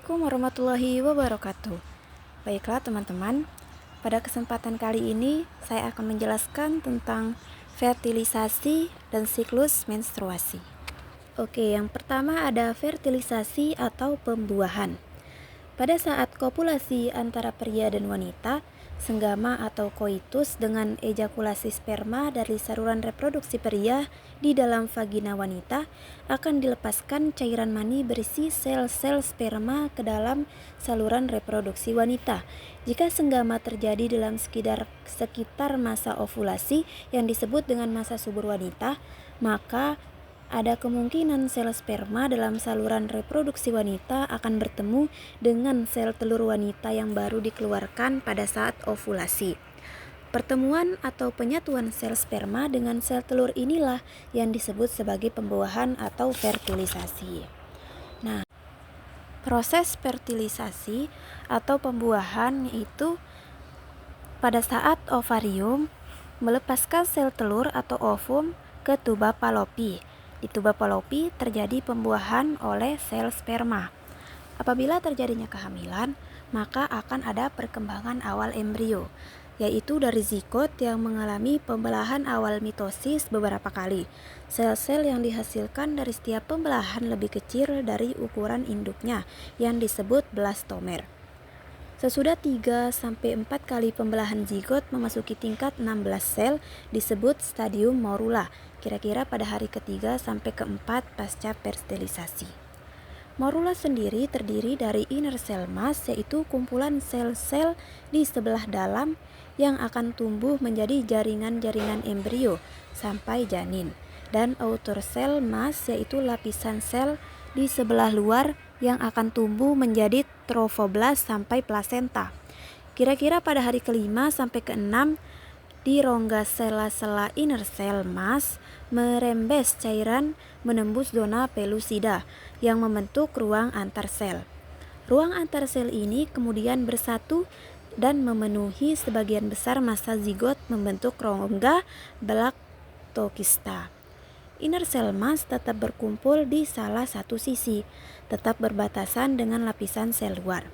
Assalamualaikum warahmatullahi wabarakatuh. Baiklah teman-teman, pada kesempatan kali ini saya akan menjelaskan tentang fertilisasi dan siklus menstruasi. Oke, yang pertama ada fertilisasi atau pembuahan. Pada saat kopulasi antara pria dan wanita, senggama atau koitus dengan ejakulasi sperma dari saluran reproduksi pria di dalam vagina wanita akan dilepaskan cairan mani berisi sel-sel sperma ke dalam saluran reproduksi wanita. Jika senggama terjadi dalam sekitar masa ovulasi yang disebut dengan masa subur wanita, maka ada kemungkinan sel sperma dalam saluran reproduksi wanita akan bertemu dengan sel telur wanita yang baru dikeluarkan pada saat ovulasi. Pertemuan atau penyatuan sel sperma dengan sel telur inilah yang disebut sebagai pembuahan atau fertilisasi. Nah, proses fertilisasi atau pembuahan yaitu pada saat ovarium melepaskan sel telur atau ovum ke tuba Fallopi. Di tuba Fallopi terjadi pembuahan oleh sel sperma. Apabila terjadinya kehamilan, maka akan ada perkembangan awal embrio, yaitu dari zigot yang mengalami pembelahan awal mitosis beberapa kali. Sel-sel yang dihasilkan dari setiap pembelahan lebih kecil dari ukuran induknya, yang disebut blastomer. Sesudah 3-4 kali pembelahan zigot memasuki tingkat 16 sel disebut stadium morula, kira-kira pada hari ketiga sampai keempat pasca fertilisasi. Morula sendiri terdiri dari inner cell mass, yaitu kumpulan sel-sel di sebelah dalam yang akan tumbuh menjadi jaringan-jaringan embrio sampai janin, dan outer cell mass, yaitu lapisan sel di sebelah luar yang akan tumbuh menjadi trofoblast sampai plasenta. Kira-kira pada hari kelima sampai keenam di rongga sela-sela inner cell mass merembes cairan menembus zona pellucida yang membentuk ruang antar sel. Ruang antar sel ini kemudian bersatu dan memenuhi sebagian besar massa zigot membentuk rongga blattokista. Inner cell mass tetap berkumpul di salah satu sisi, tetap berbatasan dengan lapisan sel luar.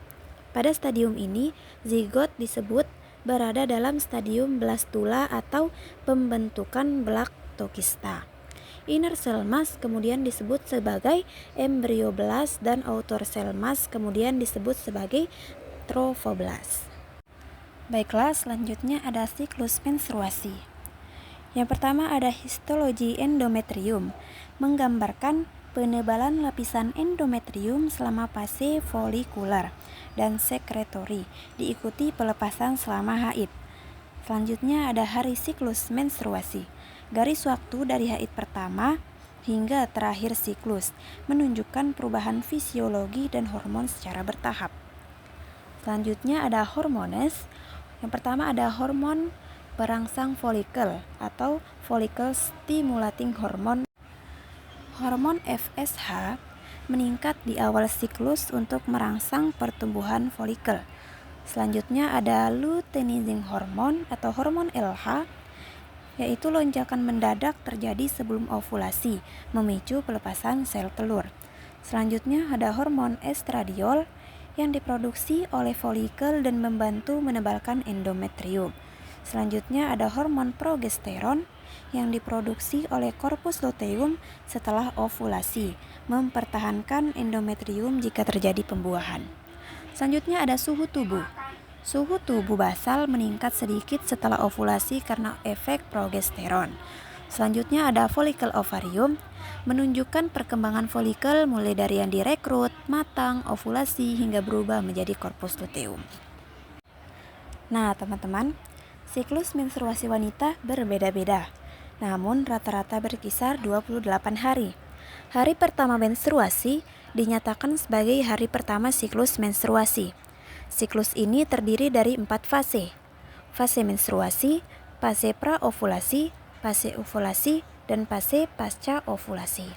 Pada stadium ini, zigot disebut berada dalam stadium blastula atau pembentukan blattokista. Inner cell mass kemudian disebut sebagai embryoblast dan outer cell mass kemudian disebut sebagai trophoblast. Baiklah, selanjutnya ada siklus menstruasi. Yang pertama ada histologi endometrium, menggambarkan penebalan lapisan endometrium selama fase folikular dan sekretori, diikuti pelepasan selama haid. Selanjutnya ada hari siklus menstruasi, garis waktu dari haid pertama hingga terakhir siklus, menunjukkan perubahan fisiologi dan hormon secara bertahap. Selanjutnya ada hormones. Yang pertama ada hormon perangsang folikel atau follicle stimulating hormone. Hormon FSH meningkat di awal siklus untuk merangsang pertumbuhan folikel. Selanjutnya ada luteinizing hormone atau hormon LH, yaitu lonjakan mendadak terjadi sebelum ovulasi, memicu pelepasan sel telur. Selanjutnya ada hormon estradiol yang diproduksi oleh folikel dan membantu menebalkan endometrium. Selanjutnya ada hormon progesteron yang diproduksi oleh korpus luteum setelah ovulasi, mempertahankan endometrium jika terjadi pembuahan. Selanjutnya ada suhu tubuh. Suhu tubuh basal meningkat sedikit setelah ovulasi karena efek progesteron. Selanjutnya ada folikel ovarium, menunjukkan perkembangan folikel mulai dari yang direkrut, matang, ovulasi hingga berubah menjadi korpus luteum. Nah, teman-teman, siklus menstruasi wanita berbeda-beda, namun rata-rata berkisar 28 hari. Hari pertama menstruasi dinyatakan sebagai hari pertama siklus menstruasi. Siklus ini terdiri dari 4 fase. Fase menstruasi, fase praovulasi, fase ovulasi, dan fase pasca ovulasi.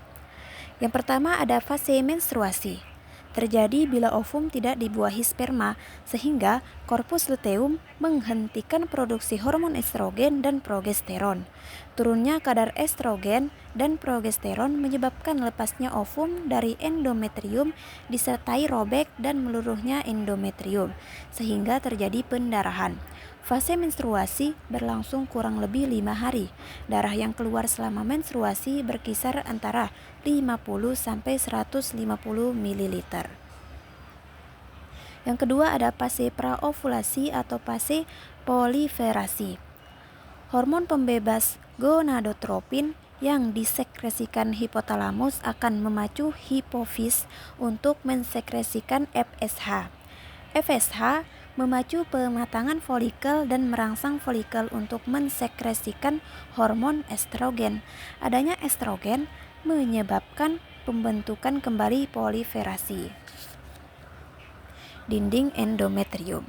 Yang pertama ada fase menstruasi. terjadi bila ovum tidak dibuahi sperma, sehingga korpus luteum menghentikan produksi hormon estrogen dan progesteron. Turunnya kadar estrogen dan progesteron menyebabkan lepasnya ovum dari endometrium disertai robek dan meluruhnya endometrium, sehingga terjadi pendarahan. Fase menstruasi berlangsung kurang lebih 5 hari. Darah yang keluar selama menstruasi berkisar antara 50 sampai 150 ml. Yang kedua ada fase praovulasi atau fase proliferasi. Hormon pembebas gonadotropin yang disekresikan hipotalamus akan memacu hipofis untuk mensekresikan FSH. FSH memacu pematangan folikel dan merangsang folikel untuk mensekresikan hormon estrogen. Adanya estrogen menyebabkan pembentukan kembali proliferasi dinding endometrium.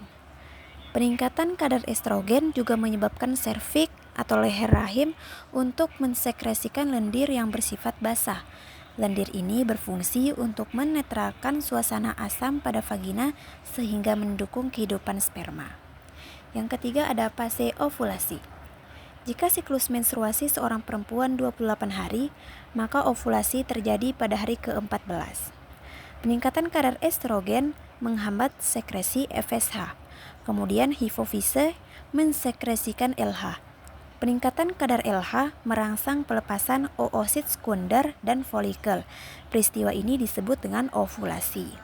Peningkatan kadar estrogen juga menyebabkan serviks atau leher rahim untuk mensekresikan lendir yang bersifat basah. Lendir ini berfungsi untuk menetralkan suasana asam pada vagina sehingga mendukung kehidupan sperma. Yang ketiga ada fase ovulasi. Jika siklus menstruasi seorang perempuan 28 hari, maka ovulasi terjadi pada hari ke-14. Peningkatan kadar estrogen menghambat sekresi FSH. Kemudian hipofise mensekresikan LH. Peningkatan kadar LH merangsang pelepasan oosit sekunder dan folikel. Peristiwa ini disebut dengan ovulasi.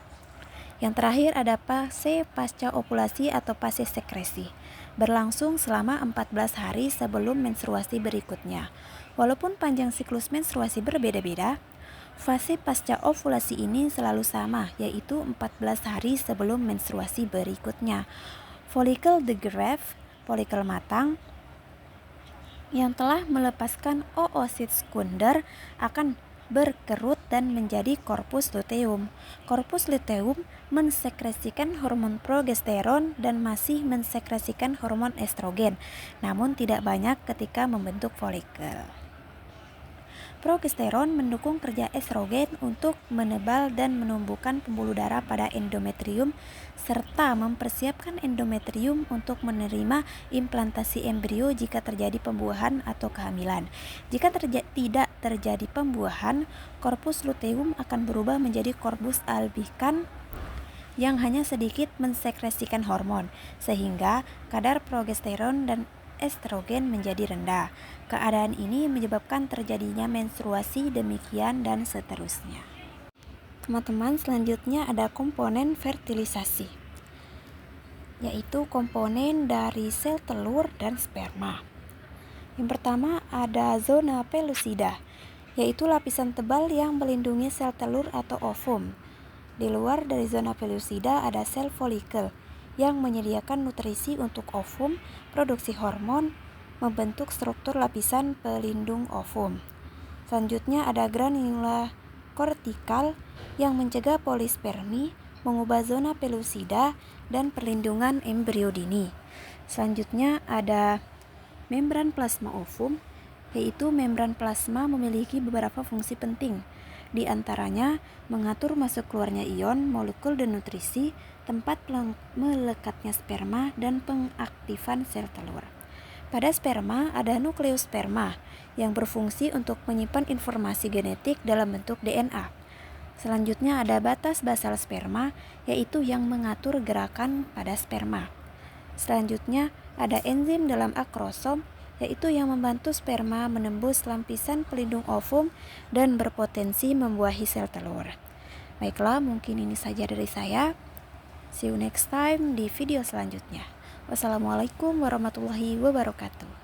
Yang terakhir ada fase pasca ovulasi atau fase sekresi. Berlangsung selama 14 hari sebelum menstruasi berikutnya. Walaupun panjang siklus menstruasi berbeda-beda, fase pasca ovulasi ini selalu sama, yaitu 14 hari sebelum menstruasi berikutnya. Folikel degrowth, folikel matang, yang telah melepaskan oosit sekunder akan berkerut dan menjadi korpus luteum. Korpus luteum mensekresikan hormon progesteron dan masih mensekresikan hormon estrogen, namun tidak banyak ketika membentuk folikel. Progesteron mendukung kerja estrogen untuk menebal dan menumbuhkan pembuluh darah pada endometrium serta mempersiapkan endometrium untuk menerima implantasi embrio jika terjadi pembuahan atau kehamilan. Jika tidak terjadi pembuahan, korpus luteum akan berubah menjadi korpus albicans yang hanya sedikit mensekresikan hormon, sehingga kadar progesteron dan estrogen menjadi rendah. Keadaan ini menyebabkan terjadinya menstruasi demikian dan seterusnya. Teman-teman, selanjutnya ada komponen fertilisasi, yaitu komponen dari sel telur dan sperma. Yang pertama ada zona pellucida, yaitu lapisan tebal yang melindungi sel telur atau ovum. Di luar dari zona pellucida ada sel folikel yang menyediakan nutrisi untuk ovum, produksi hormon, membentuk struktur lapisan pelindung ovum. Selanjutnya ada granula kortikal yang mencegah polispermi, mengubah zona pellucida, dan perlindungan embrio dini. Selanjutnya ada membran plasma ovum, yaitu membran plasma memiliki beberapa fungsi penting. Di antaranya mengatur masuk keluarnya ion, molekul dan nutrisi, tempat melekatnya sperma, dan pengaktifan sel telur. Pada sperma ada nukleus sperma yang berfungsi untuk menyimpan informasi genetik dalam bentuk DNA. Selanjutnya ada batas basal sperma, yaitu yang mengatur gerakan pada sperma. Selanjutnya ada enzim dalam akrosom, yaitu yang membantu sperma menembus lapisan pelindung ovum dan berpotensi membuahi sel telur. Baiklah, mungkin ini saja dari saya. See you next time di video selanjutnya. Wassalamualaikum warahmatullahi wabarakatuh.